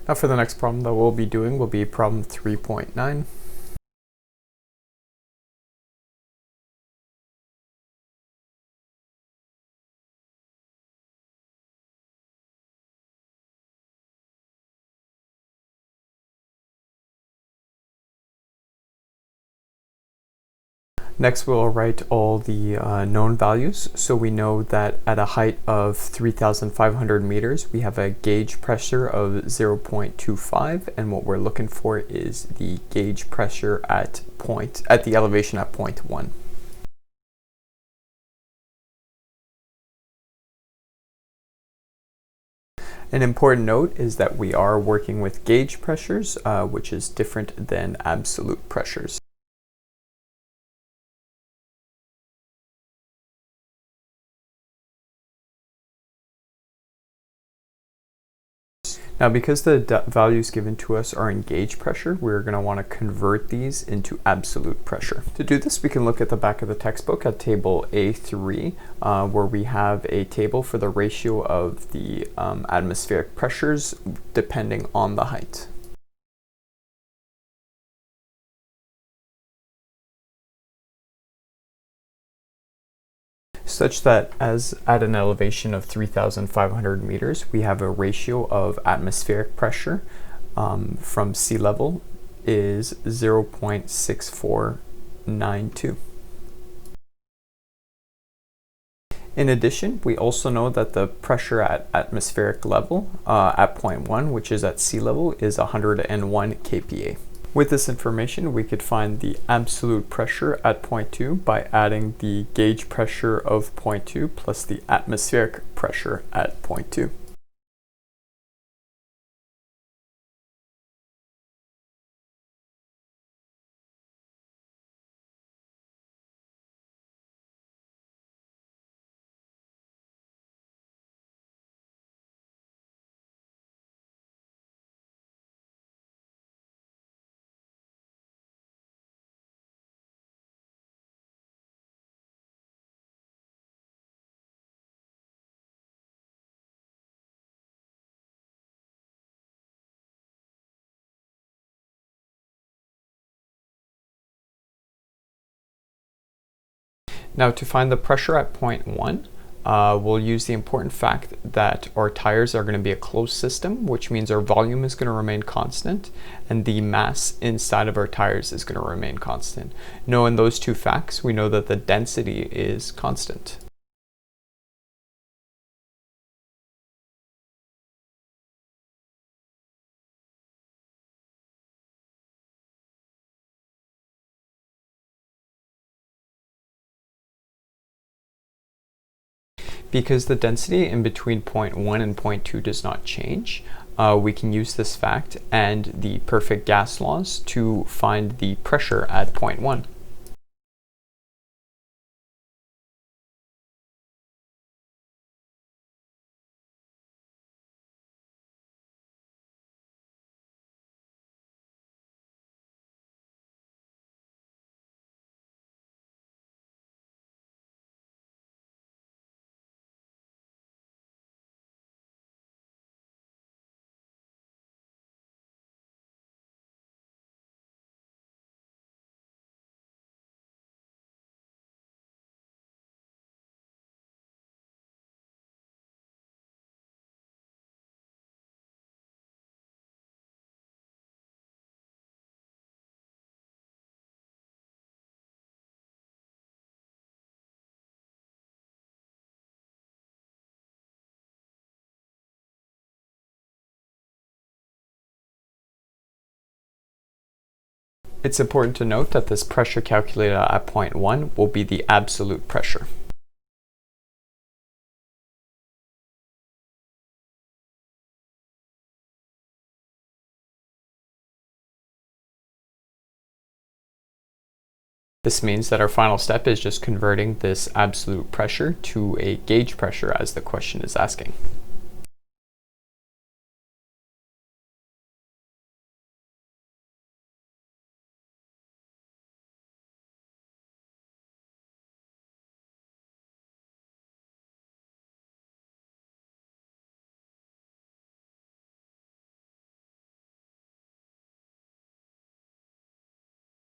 Now for the next problem that we'll be doing will be problem 3.9. Next, we'll write all the known values. So we know that at a height of 3,500 meters, we have a gauge pressure of 0.25, and what we're looking for is the gauge pressure at the elevation at point 1. An important note is that we are working with gauge pressures, which is different than absolute pressures. Now, because the values given to us are in gauge pressure, we're going to want to convert these into absolute pressure. To do this, we can look at the back of the textbook at table A3, where we have a table for the ratio of the atmospheric pressures depending on the height. Such that as at an elevation of 3,500 meters, we have a ratio of atmospheric pressure from sea level is 0.6492. In addition, we also know that the pressure at atmospheric level at point 1, which is at sea level, is 101 kPa. With this information, we could find the absolute pressure at point 2 by adding the gauge pressure of point 2 plus the atmospheric pressure at point 2. Now, to find the pressure at point 1, we'll use the important fact that our tires are going to be a closed system, which means our volume is going to remain constant and the mass inside of our tires is going to remain constant. Knowing those two facts, we know that the density is constant. Because the density in between point 1 and point 2 does not change, we can use this fact and the perfect gas laws to find the pressure at point 1. It's important to note that this pressure calculated at point 1 will be the absolute pressure. This means that our final step is just converting this absolute pressure to a gauge pressure as the question is asking.